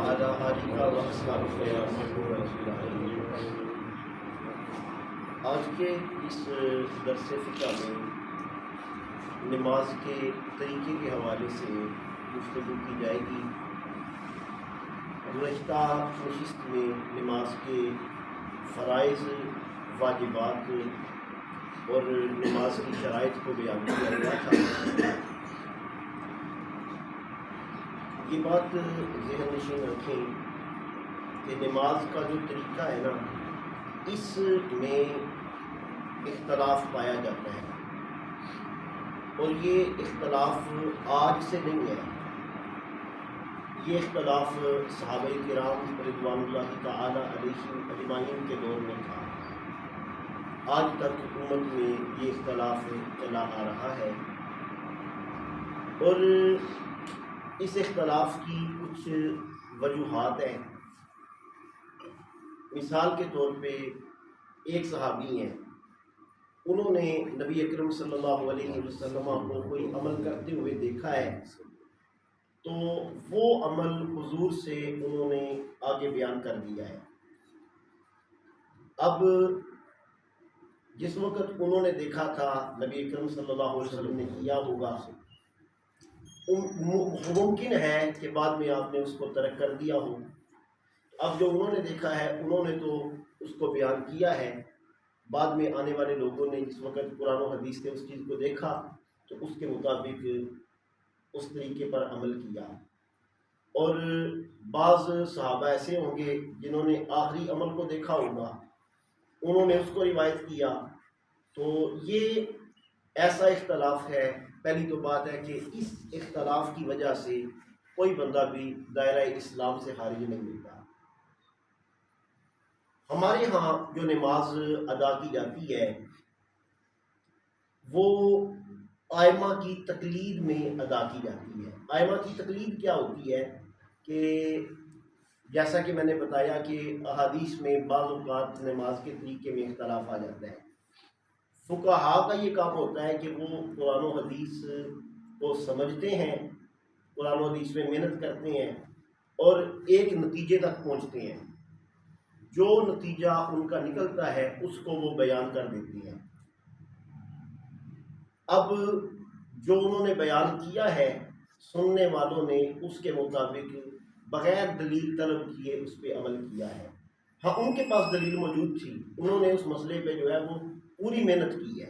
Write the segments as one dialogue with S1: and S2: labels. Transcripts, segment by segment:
S1: وعلى آلك وأصحابك يا محبوب رسول اللہ۔ آج کے اس درس فقہ میں نماز کے طریقے کے حوالے سے گفتگو کی جائے گی۔ گزشتہ نشست میں نماز کے فرائض، واجبات اور نماز کی شرائط کو بیان کیا گیا تھا۔ یہ بات ذہن نشین رکھیں کہ نماز کا جو طریقہ ہے نا، اس میں اختلاف پایا جاتا ہے، اور یہ اختلاف آج سے نہیں ہے، یہ اختلاف صحابہ کرام رضوان اللہ تعالی علیہم اجمعین کے دور میں تھا۔ آج تک امت میں یہ اختلاف چلا آ رہا ہے، اور اس اختلاف کی کچھ وجوہات ہیں۔ مثال کے طور پہ ایک صحابی ہیں، انہوں نے نبی اکرم صلی اللہ علیہ وسلم کو کوئی عمل کرتے ہوئے دیکھا ہے، تو وہ عمل حضور سے انہوں نے آگے بیان کر دیا ہے۔ اب جس وقت انہوں نے دیکھا تھا نبی اکرم صلی اللہ علیہ وسلم نے کیا ہوگا، ممکن ہے کہ بعد میں آپ نے اس کو ترک کر دیا ہو۔ اب جو انہوں نے دیکھا ہے، انہوں نے تو اس کو بیان کیا ہے، بعد میں آنے والے لوگوں نے جس وقت قرآن و حدیث سے اس چیز کو دیکھا تو اس کے مطابق اس طریقے پر عمل کیا۔ اور بعض صحابہ ایسے ہوں گے جنہوں نے آخری عمل کو دیکھا ہوگا، انہوں نے اس کو روایت کیا۔ تو یہ ایسا اختلاف ہے۔ پہلی تو بات ہے کہ اس اختلاف کی وجہ سے کوئی بندہ بھی دائرہ اسلام سے خارج نہیں ہوتا۔ ہمارے ہاں جو نماز ادا کی جاتی ہے وہ ائمہ کی تقلید میں ادا کی جاتی ہے۔ ائمہ کی تقلید کیا ہوتی ہے کہ جیسا کہ میں نے بتایا کہ احادیث میں بعض اوقات نماز کے طریقے میں اختلاف آ جاتا ہے۔ فقہاء کا یہ کام ہوتا ہے کہ وہ قرآن و حدیث کو سمجھتے ہیں، قرآن و حدیث میں محنت کرتے ہیں اور ایک نتیجے تک پہنچتے ہیں۔ جو نتیجہ ان کا نکلتا ہے اس کو وہ بیان کر دیتے ہیں۔ اب جو انہوں نے بیان کیا ہے، سننے والوں نے اس کے مطابق بغیر دلیل طلب کیے اس پہ عمل کیا ہے۔ ہاں، ان کے پاس دلیل موجود تھی، انہوں نے اس مسئلے پہ جو ہے وہ پوری محنت کی ہے۔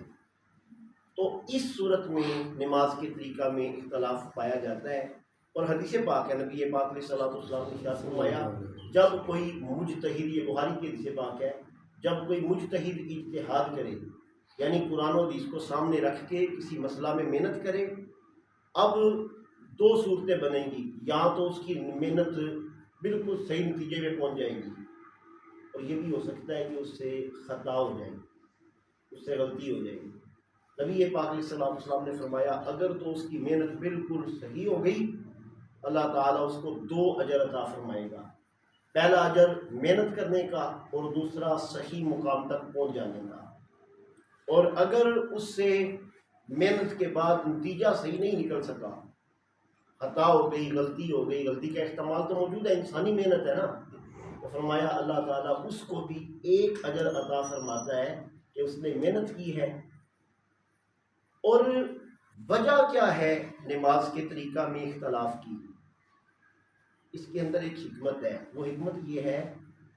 S1: تو اس صورت میں نماز کے طریقہ میں اختلاف پایا جاتا ہے۔ اور حدیث پاک ہے، نبی پاک علیہ السلام نے ارشاد فرمایا، جب کوئی مجتہد، یہ بخاری کی حدیث پاک ہے، جب کوئی مجتہد اجتہاد کرے، یعنی قرآن و حدیث کو سامنے رکھ کے کسی مسئلہ میں محنت کرے، اب دو صورتیں بنیں گی، یا تو اس کی محنت بالکل صحیح نتیجے میں پہنچ جائے گی، اور یہ بھی ہو سکتا ہے کہ اس سے خطا ہو جائے گی، اس سے غلطی ہو جائے گی۔ نبی پاک علیہ السلام نے فرمایا، اگر تو اس کی محنت بالکل صحیح ہو گئی، اللہ تعالیٰ اس کو 2 اجر عطا فرمائے گا۔ پہلا اجر محنت کرنے کا، اور دوسرا صحیح مقام تک پہنچ جانے کا۔ اور اگر اس سے محنت کے بعد نتیجہ صحیح نہیں نکل سکا، خطا ہو گئی، غلطی ہو گئی، غلطی کا احتمال تو موجود ہے، انسانی محنت ہے نا، تو فرمایا اللہ تعالیٰ اس کو بھی 1 اجر عطا فرماتا ہے کہ اس نے محنت کی ہے۔ اور وجہ کیا ہے نماز کے طریقہ میں اختلاف کی؟ اس کے اندر ایک حکمت ہے۔ وہ حکمت یہ ہے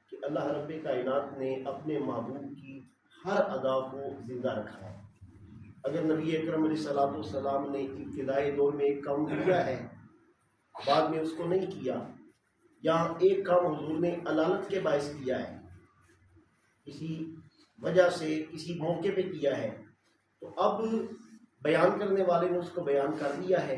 S1: کہ اللہ رب کائنات نے اپنے محبوب کی ہر ادا کو زندہ رکھا ہے۔ اگر نبی اکرم علیہ السلام نے ابتدائی دور میں ایک کام کیا ہے، بعد میں اس کو نہیں کیا، یا ایک کام حضور نے علالت کے باعث کیا ہے، کسی وجہ سے کسی موقع پہ کیا ہے، تو اب بیان کرنے والے نے اس کو بیان کر دیا ہے،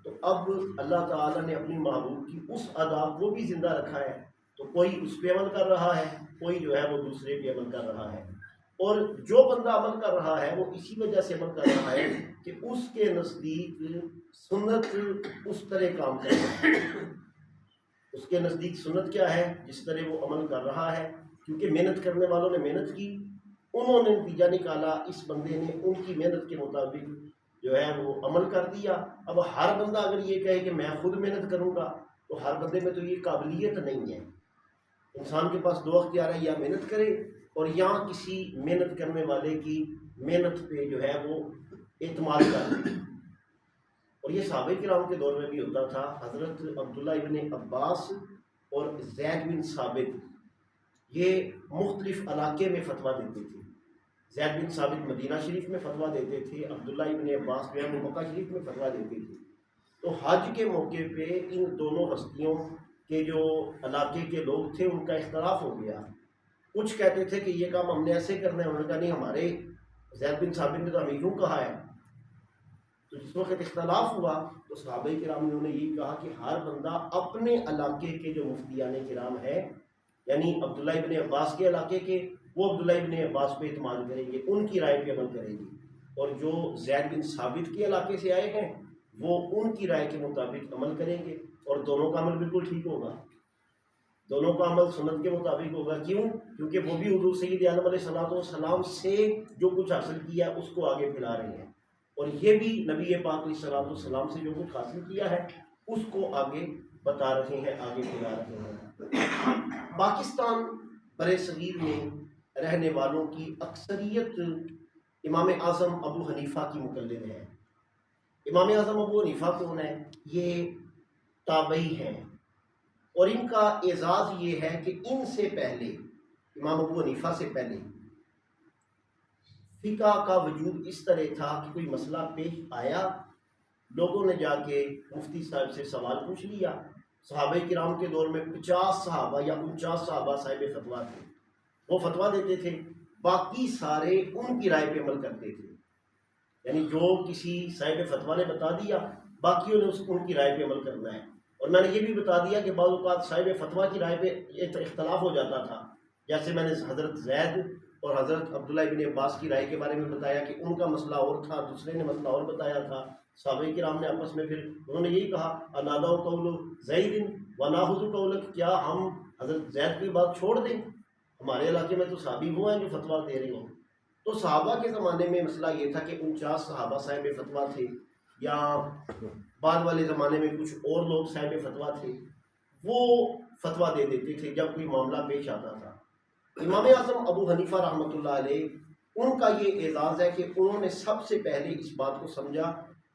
S1: تو اب اللہ تعالیٰ نے اپنی محبوب کی اس ادا کو بھی زندہ رکھا ہے، تو کوئی اس پہ عمل کر رہا ہے، کوئی جو ہے وہ دوسرے پہ عمل کر رہا ہے۔ اور جو بندہ عمل کر رہا ہے وہ اسی وجہ سے عمل کر رہا ہے کہ اس کے نزدیک سنت اس طرح کام کر رہا ہے۔ اس کے نزدیک سنت کیا ہے جس طرح وہ عمل کر رہا ہے، کیونکہ محنت کرنے والوں نے محنت کی، انہوں نے نتیجہ نکالا، اس بندے نے ان کی محنت کے مطابق جو ہے وہ عمل کر دیا۔ اب ہر بندہ اگر یہ کہے کہ میں خود محنت کروں گا تو ہر بندے میں تو یہ قابلیت نہیں ہے. انسان کے پاس دو اختیار ہے، یا محنت کرے اور یا کسی محنت کرنے والے کی محنت پہ جو ہے وہ اعتماد کر لے. اور یہ صحابہ کرام کے دور میں بھی ہوتا تھا. حضرت عبداللہ ابن عباس اور زید بن ثابت یہ مختلف علاقے میں فتویٰ دیتے تھے. زید بن ثابت مدینہ شریف میں فتویٰ دیتے تھے، عبداللہ ابن عباس جو ہے وہ مکہ شریف میں فتویٰ دیتے تھے. تو حج کے موقع پہ ان دونوں ہستیوں کے جو علاقے کے لوگ تھے ان کا اختلاف ہو گیا. کچھ کہتے تھے کہ یہ کام ہم نے ایسے کرنا ہے، انہوں نے کہا نہیں، ہمارے زید بن ثابت نے تو ہمیں یوں کہا ہے. تو جس وقت اختلاف ہوا تو صحابہ کرام نے یہ کہا کہ ہر بندہ اپنے علاقے کے جو مفتیان کرام ہے، یعنی عبداللہ ابن عباس کے علاقے کے، وہ عبداللہ ابن عباس پہ اعتماد کریں گے، ان کی رائے پہ عمل کریں گے. اور جو زید بن ثابت کے علاقے سے آئے ہیں وہ ان کی رائے کے مطابق عمل کریں گے. اور دونوں کا عمل بالکل ٹھیک ہوگا، دونوں کا عمل سنت کے مطابق ہوگا. کیوں؟ کیونکہ وہ بھی حضور سید عالم علیہ السلام سے جو کچھ حاصل کیا اس کو آگے پھیلا رہے ہیں، اور یہ بھی نبی پاک علیہ السلام سے جو کچھ حاصل کیا ہے اس کو آگے بتا رہے ہیں، آگے پھیلا رہے ہیں. پاکستان بر صغیر میں رہنے والوں کی اکثریت امام اعظم ابو حنیفہ کی مقلد ہے. امام اعظم ابو حنیفہ کون ہے؟ یہ تابعی ہیں، اور ان کا اعزاز یہ ہے کہ ان سے پہلے، امام ابو حنیفہ سے پہلے فقہ کا وجود اس طرح تھا کہ کوئی مسئلہ پیش آیا، لوگوں نے جا کے مفتی صاحب سے سوال پوچھ لیا. صحابہ کرام کے دور میں 50 صحابہ یا 49 صحابہ صاحب فتویٰ تھے، وہ فتویٰ دیتے تھے، باقی سارے ان کی رائے پہ عمل کرتے تھے. یعنی جو کسی صاحب فتویٰ نے بتا دیا، باقیوں نے ان کی رائے پہ عمل کرنا ہے. اور میں نے یہ بھی بتا دیا کہ بعض اوقات صاحب فتویٰ کی رائے پہ اختلاف ہو جاتا تھا. جیسے میں نے حضرت زید اور حضرت عبداللہ ابن عباس کی رائے کے بارے میں بتایا کہ ان کا مسئلہ اور تھا، دوسرے نے مسئلہ اور بتایا تھا. صحابہ کرام نے آپس میں پھر انہوں نے یہی کہا انادا قول زید وناخذ قولک، کیا ہم حضرت زید کی بات چھوڑ دیں؟ ہمارے علاقے میں تو صحابی وہ ہیں جو فتویٰ دے رہے ہیں. تو صحابہ کے زمانے میں مسئلہ یہ تھا کہ 49 صحابہ صاحب فتویٰ تھے، یا بعد والے زمانے میں کچھ اور لوگ صاحب فتویٰ تھے، وہ فتویٰ دے دیتے تھے جب کوئی معاملہ پیش آتا تھا. امام اعظم ابو حنیفہ رحمۃ اللہ علیہ، ان کا یہ اعزاز ہے کہ انہوں نے سب سے پہلے اس بات کو سمجھا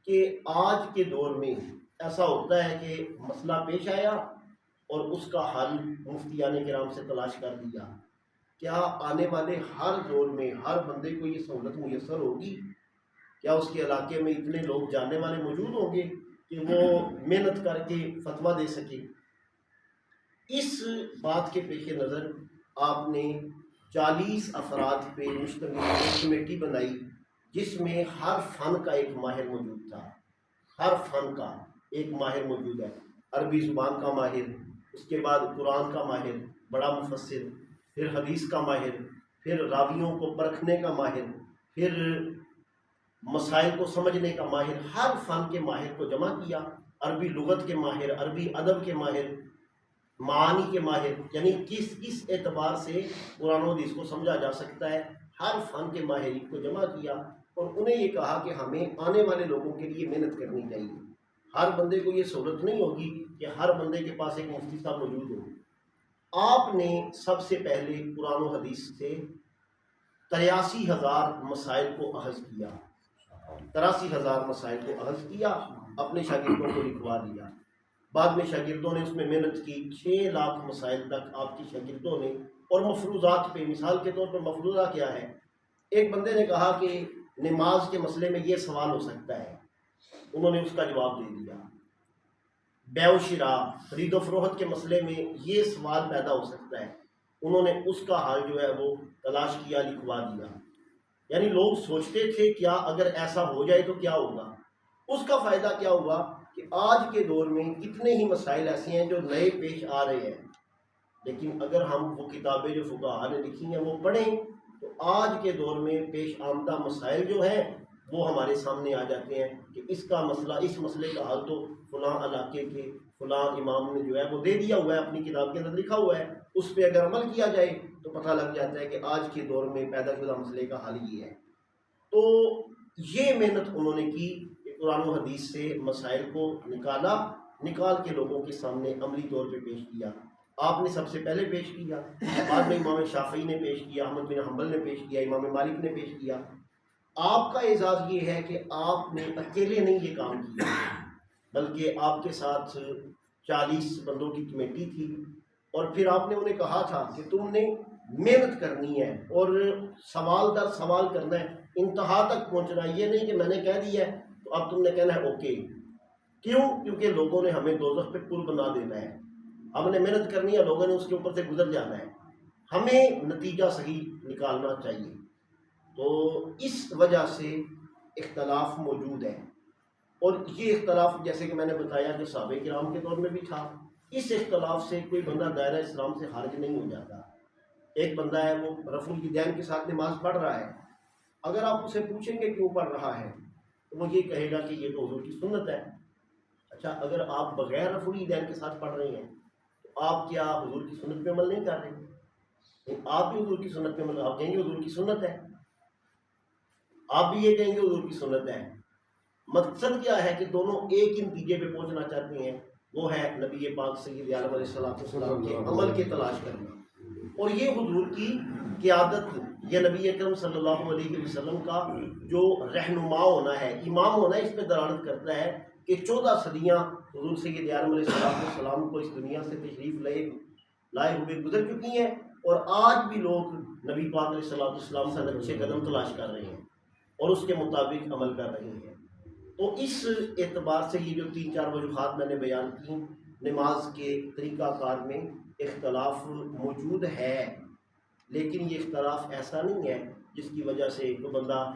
S1: کہ آج کے دور میں ایسا ہوتا ہے کہ مسئلہ پیش آیا اور اس کا حل مفتیان کرام سے تلاش کر دیا. کیا آنے والے ہر دور میں ہر بندے کو یہ سہولت میسر ہوگی؟ کیا اس کے علاقے میں اتنے لوگ جاننے والے موجود ہوں گے کہ وہ محنت کر کے فتویٰ دے سکے؟ اس بات کے پیش نظر آپ نے 40 افراد پہ مشتمل ایک کمیٹی بنائی جس میں ہر فن کا ایک ماہر موجود تھا. ہر فن کا ایک ماہر موجود ہے. عربی زبان کا ماہر، اس کے بعد قرآن کا ماہر بڑا مفسر، پھر حدیث کا ماہر، پھر راویوں کو پرکھنے کا ماہر، پھر مسائل کو سمجھنے کا ماہر. ہر فن کے ماہر کو جمع کیا. عربی لغت کے ماہر، عربی ادب کے ماہر، معانی کے ماہر، یعنی کس اعتبار سے قرآن و حدیث کو سمجھا جا سکتا ہے، ہر فن کے ماہرین کو جمع کیا اور انہیں یہ کہا کہ ہمیں آنے والے لوگوں کے لیے محنت کرنی چاہیے. ہر بندے کو یہ سہولت نہیں ہوگی کہ ہر بندے کے پاس ایک مفتی صاحب موجود ہو. آپ نے سب سے پہلے قرآن و حدیث سے 83,000 مسائل کو اخذ کیا. 83,000 مسائل کو اخذ کیا، اپنے شاگردوں کو لکھوا دیا. بعد میں شاگردوں نے اس میں محنت کی. 6 لاکھ مسائل تک آپ کی شاگردوں نے. اور مفروضات پہ، مثال کے طور پر مفروضہ کیا ہے؟ ایک بندے نے کہا کہ نماز کے مسئلے میں یہ سوال ہو سکتا ہے، انہوں نے اس کا جواب دے دیا. بیع و شراء، خرید و فروخت کے مسئلے میں یہ سوال پیدا ہو سکتا ہے، انہوں نے اس کا حل جو ہے وہ تلاش کیا، لکھوا دیا. یعنی لوگ سوچتے تھے کیا اگر ایسا ہو جائے تو کیا ہوگا. اس کا فائدہ کیا ہوا کہ آج کے دور میں کتنے ہی مسائل ایسے ہیں جو نئے پیش آ رہے ہیں، لیکن اگر ہم وہ کتابیں جو فقہاء نے لکھی ہیں وہ پڑھیں تو آج کے دور میں پیش آمدہ مسائل جو ہیں وہ ہمارے سامنے آ جاتے ہیں کہ اس کا مسئلہ، اس مسئلے کا حل تو فلاں علاقے کے فلاں امام نے جو ہے وہ دے دیا ہوا ہے، اپنی کتاب کے اندر لکھا ہوا ہے. اس پہ اگر عمل کیا جائے تو پتہ لگ جاتا ہے کہ آج کے دور میں پیدا شدہ مسئلے کا حل یہ ہے. تو یہ محنت انہوں نے کی کہ قرآن و حدیث سے مسائل کو نکالا نکال کے لوگوں کے سامنے عملی طور پہ پیش کیا. آپ نے سب سے پہلے پیش کیا, بعد میں امام شافعی نے پیش کیا, احمد بن حنبل نے پیش کیا, امام مالک نے پیش کیا. آپ کا اعزاز یہ ہے کہ آپ نے اکیلے نہیں یہ کام کیا, بلکہ آپ کے ساتھ 40 بندوں کی کمیٹی تھی, اور پھر آپ نے انہیں کہا تھا کہ تم نے محنت کرنی ہے اور سوال در سوال کرنا ہے, انتہا تک پہنچنا ہے. یہ نہیں کہ میں نے کہہ دیا ہے تو اب تم نے کہنا ہے اوکے. کیوں؟ کیونکہ لوگوں نے ہمیں دوزخ پہ پل بنا دینا ہے, ہم نے محنت کرنی ہے, لوگوں نے اس کے اوپر سے گزر جانا ہے, ہمیں نتیجہ صحیح نکالنا چاہیے. تو اس وجہ سے اختلاف موجود ہے, اور یہ اختلاف جیسے کہ میں نے بتایا کہ صحابہ کرام کے دور میں بھی تھا. اس اختلاف سے کوئی بندہ دائرہ اسلام سے خارج نہیں ہو جاتا. ایک بندہ ہے وہ رفع الیدین کے ساتھ نماز پڑھ رہا ہے, اگر آپ اسے پوچھیں گے کیوں پڑھ رہا ہے تو وہ یہ کہے گا کہ یہ تو حضور کی سنت ہے. اچھا, اگر آپ بغیر رفع الیدین کے ساتھ پڑھ رہے ہیں تو آپ کیا حضور کی سنت پہ عمل نہیں کر رہے؟ آپ بھی حضور کی سنت پہ عمل, آپ کہیں گے حضور کی سنت ہے, آپ بھی یہ کہیں گے حضور کی سنت ہے. مقصد کیا ہے کہ دونوں ایک ہی نتیجے پہ پہنچنا چاہتے ہیں, وہ ہے نبی پاک سید عالم علیہ السلام کے عمل کی تلاش کرنا. اور یہ حضور کی قیادت, یہ نبی اکرم صلی اللہ علیہ وسلم کا جو رہنما ہونا ہے, امام ہونا ہے, اس پہ دلالت کرتا ہے کہ 14 صدیاں حضور سید عالم علیہ السلام کو اس دنیا سے تشریف لائے ہوئے گزر چکی ہیں, اور آج بھی لوگ نبی پاک علیہ السلام سے نقشے قدم تلاش کر رہے ہیں اور اس کے مطابق عمل کر رہے ہیں. تو اس اعتبار سے یہ جو 3-4 وجوہات میں نے بیان کی, نماز کے طریقہ کار میں اختلاف موجود ہے, لیکن یہ اختلاف ایسا نہیں ہے جس کی وجہ سے کوئی بندہ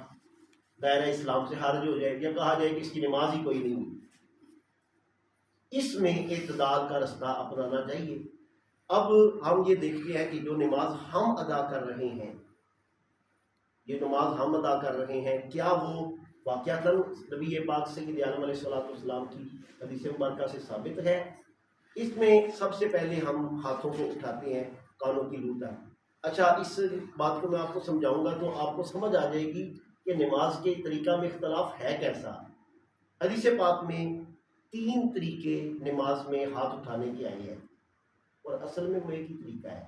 S1: دائرہ اسلام سے خارج ہو جائے یا کہا جائے کہ اس کی نماز ہی کوئی نہیں. اس میں اعتدال کا رستہ اپنانا چاہیے. اب ہم یہ دیکھتے ہیں کہ جو نماز ہم ادا کر رہے ہیں, کیا وہ واقعتاً نبی پاک سید عالم علیہ السلام کی حدیث مبارکہ سے ثابت ہے؟ اس میں سب سے پہلے ہم ہاتھوں کو اٹھاتے ہیں کانوں کی روح تک. اچھا, اس بات کو میں آپ کو سمجھاؤں گا تو آپ کو سمجھ آ جائے گی کہ نماز کے طریقہ میں اختلاف ہے کیسا. حدیث پاک میں 3 طریقے نماز میں ہاتھ اٹھانے کے آئے ہیں, اور اصل میں وہ ایک ہی طریقہ ہے.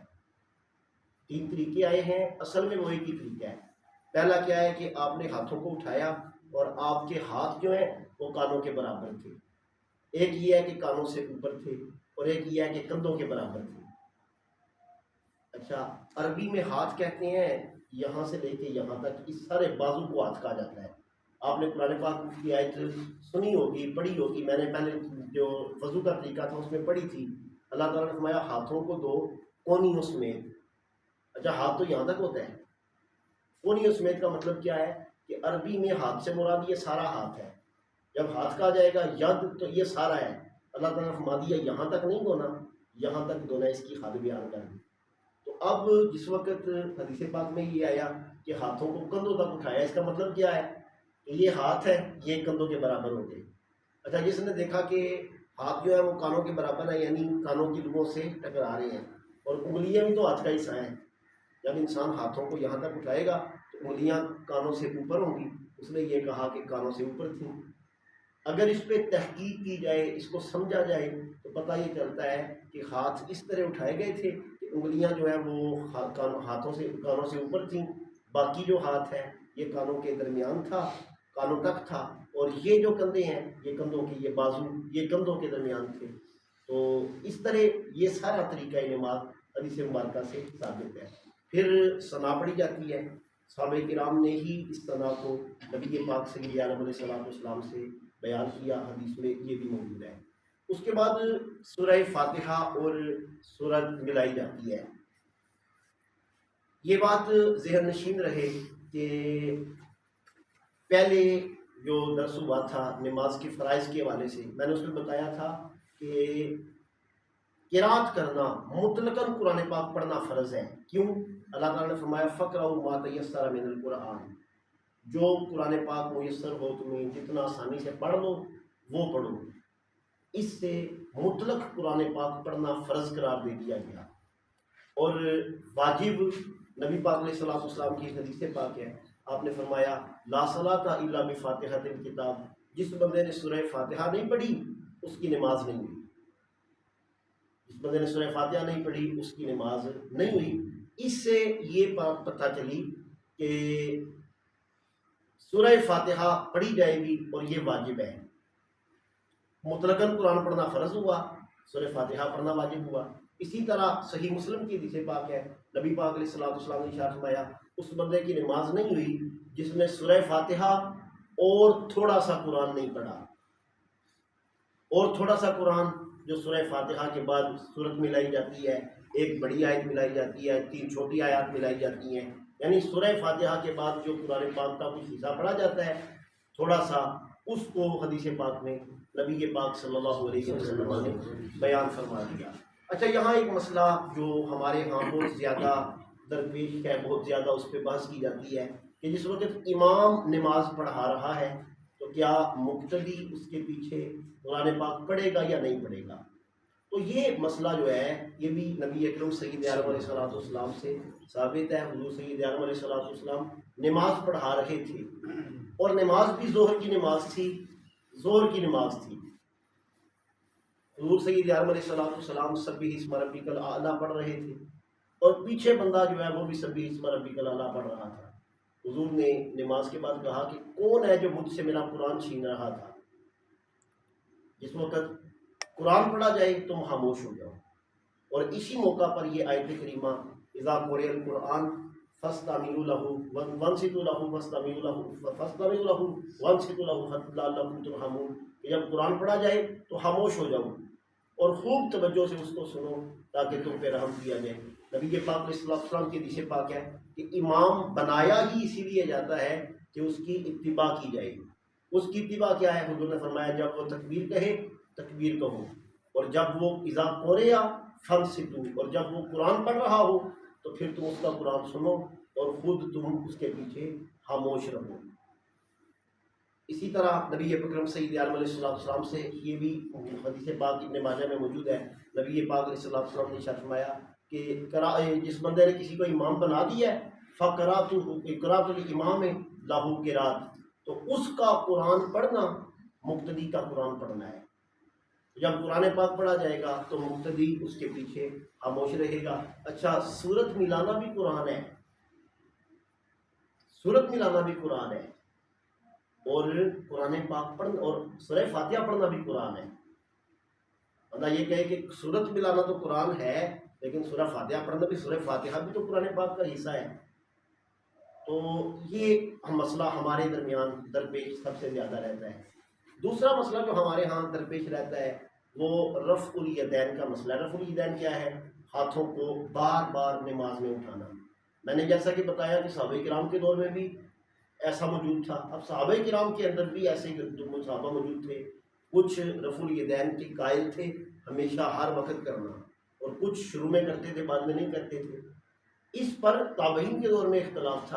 S1: 3 طریقے آئے ہیں, اصل میں وہ ایک ہی طریقہ ہے. پہلا کیا ہے کہ آپ نے ہاتھوں کو اٹھایا اور آپ کے ہاتھ جو ہیں وہ کانوں کے برابر تھے. ایک یہ ہے کہ کانوں سے اوپر تھے, اور ایک یہ ہے کہ کندھوں کے برابر تھے. اچھا, عربی میں ہاتھ کہتے ہیں یہاں سے لے کے یہاں تک, اس سارے بازو کو ہاتھ کہا جاتا ہے. آپ نے قرآن پاک کی آیت سنی ہوگی, پڑھی ہوگی, میں نے پہلے جو وضو کا طریقہ تھا اس میں پڑھی تھی. اللہ تعالیٰ نے فرمایا ہاتھوں کو دو کونیوں سمیت. اچھا, ہاتھ تو یہاں تک ہوتا ہے, کونیوں سمیت کا مطلب کیا ہے کہ عربی میں ہاتھ سے مراد یہ سارا ہاتھ ہے. جب ہاتھ کہا جائے گا ید تو یہ سارا ہے. اللہ تعالیٰ نے فرما دیا یہاں تک نہیں دھونا, یہاں تک دھونا, اس کی خاطر بیان کر دی. تو اب جس وقت حدیث پاک میں یہ آیا کہ ہاتھوں کو کندھوں تک اٹھایا, اس کا مطلب کیا ہے کہ یہ ہاتھ ہے یہ کندھوں کے برابر ہو گئے. اچھا, جس نے دیکھا کہ ہاتھ جو ہے وہ کانوں کے برابر ہے, یعنی کانوں کی لوگوں سے ٹکرا رہے ہیں, اور انگلیاں بھی تو ہاتھ کا حصہ ہیں. جب انسان ہاتھوں کو یہاں تک اٹھائے گا تو انگلیاں کانوں سے اوپر ہوں گی. اس نے یہ کہا کہ کانوں سے اوپر تھیں. اگر اس پہ تحقیق کی جائے, اس کو سمجھا جائے تو پتہ یہ چلتا ہے کہ ہاتھ اس طرح اٹھائے گئے تھے کہ انگلیاں جو ہیں وہ کانوں سے اوپر تھیں. باقی جو ہاتھ ہے یہ کانوں کے درمیان تھا, کانوں تک تھا, اور یہ جو کندھے ہیں یہ کندھوں کے, یہ بازو یہ کندھوں کے درمیان تھے. تو اس طرح یہ سارا طریقہ نماز حدیث مبارکہ سے ثابت ہے. پھر ثنا پڑھی جاتی ہے. صحابہ کرام نے ہی اس ثنا کو نبی پاک صلی اللہ علیہ وسلم سے بیان کیا, حدیث میں یہ بھی موجود ہے. اس کے بعد سورہ فاتحہ اور سورت ملائی جاتی ہے. یہ بات ذہن نشین رہے کہ پہلے جو درس ہوا تھا نماز کے فرائض کے حوالے سے, میں نے اس میں بتایا تھا کہ قرات کرنا مطلقاً قرآن پاک پڑھنا فرض ہے. کیوں؟ اللہ تعالیٰ نے فرمایا فَقْرَؤْا مَا تَيَسَّرَ مِنَ الْقُرْآنِ, جو قرآن پاک میسر ہو تمہیں جتنا آسانی سے پڑھ لو وہ پڑھو. اس سے مطلق قرآن پاک پڑھنا فرض قرار دے دیا گیا, اور واجب نبی پاک علیہ السلام کی حدیث پاک ہے. آپ نے فرمایا لا صلاۃ الا بفاتحۃ الکتاب, جس بندے نے سورہ فاتحہ نہیں پڑھی اس کی نماز نہیں ہوئی، جس بندے نے سورہ فاتحہ نہیں پڑھی اس کی نماز نہیں ہوئی۔ اس سے یہ بات پتہ چلی کہ سورہ فاتحہ پڑھی جائے گی اور یہ واجب ہے۔ مطلقاً قرآن پڑھنا فرض ہوا، سورہ فاتحہ پڑھنا واجب ہوا۔ اسی طرح صحیح مسلم کی حدیث پاک ہے، نبی پاک علیہ السلام نے ارشاد فرمایا اس بندے کی نماز نہیں ہوئی جس نے سورہ فاتحہ اور تھوڑا سا قرآن نہیں پڑھا۔ اور تھوڑا سا قرآن جو سورہ فاتحہ کے بعد صورت ملائی جاتی ہے، ایک بڑی آیت ملائی جاتی ہے، 3 چھوٹی آیات ملائی جاتی ہیں، یعنی سورہ فاتحہ کے بعد جو قرآن پاک کا کچھ حصہ پڑھا جاتا ہے تھوڑا سا، اس کو حدیث پاک میں نبی پاک صلی اللہ علیہ وسلم نے بیان فرما دیا۔ اچھا، یہاں ایک مسئلہ جو ہمارے ہاں بہت زیادہ درپیش ہے، بہت زیادہ اس پہ بحث کی جاتی ہے کہ جس وقت امام نماز پڑھا رہا ہے تو کیا مقتدی اس کے پیچھے قرآن پاک پڑھے گا یا نہیں پڑھے گا؟ تو یہ مسئلہ جو ہے یہ بھی نبی اکرم سید عالم علیہ السلام سے ثابت ہے۔ حضور سید عالم علیہ السلام نماز پڑھا رہے تھے، اور نماز بھی ظہر کی نماز تھی، ظہر کی نماز تھی۔ حضور سید عالم علیہ السلام سبح اسم ربک الاعلیٰ پڑھ رہے تھے، اور پیچھے بندہ جو ہے وہ بھی سبح اسم ربک الاعلیٰ پڑھ رہا تھا۔ حضور نے نماز کے بعد کہا کہ کون ہے جو مجھ سے میرا قرآن چھین رہا تھا؟ جس وقت قرآن پڑھا جائے تم خاموش ہو جاؤ، اور اسی موقع پر یہ آیت کریمہ اذا قرئ القرآن فاستمعوا له وانصتوا له فاستمعوا له وانصتوا له لعلکم ترحمون، کہ جب قرآن پڑھا جائے تو خاموش ہو جاؤ اور خوب توجہ سے اس کو سنو تاکہ تم پہ رحم کیا جائے۔ نبی پاک علیہ السلام کی حدیث پاک ہے کہ امام بنایا ہی اسی لیے جاتا ہے کہ اس کی اتباع کی جائے۔ اس کی اتباع کیا ہے؟ حضور نے فرمایا جب وہ تکبیر کہے تکبیر کہو، اور جب وہ اذا قرئ فانصتوا، اور جب وہ قرآن پڑھ رہا ہو تو پھر تم اس کا قرآن سنو اور خود تم اس کے پیچھے خاموش رہو۔ اسی طرح نبی اکرم سید عالم علیہ السلام سے یہ بھی حدیث پاک ابن ماجہ میں موجود ہے، نبی پاک علیہ السلام نے ارشاد فرمایا کہ جس بندے نے کسی کو امام بنا دیا ہے فقرات الامام لاہو قرات، تو اس کا قرآن پڑھنا مقتدی کا قرآن پڑھنا ہے۔ جب قرآن پاک پڑھا جائے گا تو مقتدی اس کے پیچھے خاموش رہے گا۔ اچھا، سورت ملانا بھی قرآن ہے، سورت ملانا بھی قرآن ہے، اور قرآن پاک پڑھنا اور سورہ فاتحہ پڑھنا بھی قرآن ہے۔ بندہ یہ کہے کہ سورت ملانا تو قرآن ہے لیکن سورہ فاتحہ پڑھنا بھی، سورہ فاتحہ بھی تو قرآن پاک کا حصہ ہے۔ تو یہ مسئلہ ہمارے درمیان درپیش سب سے زیادہ رہتا ہے۔ دوسرا مسئلہ جو ہمارے ہاں درپیش رہتا ہے وہ رفع الیدین کا مسئلہ ہے۔ رفع الیدین کیا ہے؟ ہاتھوں کو بار بار نماز میں اٹھانا۔ میں نے جیسا کہ بتایا کہ صحابہ کرام کے دور میں بھی ایسا موجود تھا، اب صحابہ کرام کے اندر بھی ایسے صحابہ موجود تھے، کچھ رفع الیدین کے قائل تھے ہمیشہ ہر وقت کرنا، اور کچھ شروع میں کرتے تھے بعد میں نہیں کرتے تھے۔ اس پر تابعین کے دور میں اختلاف تھا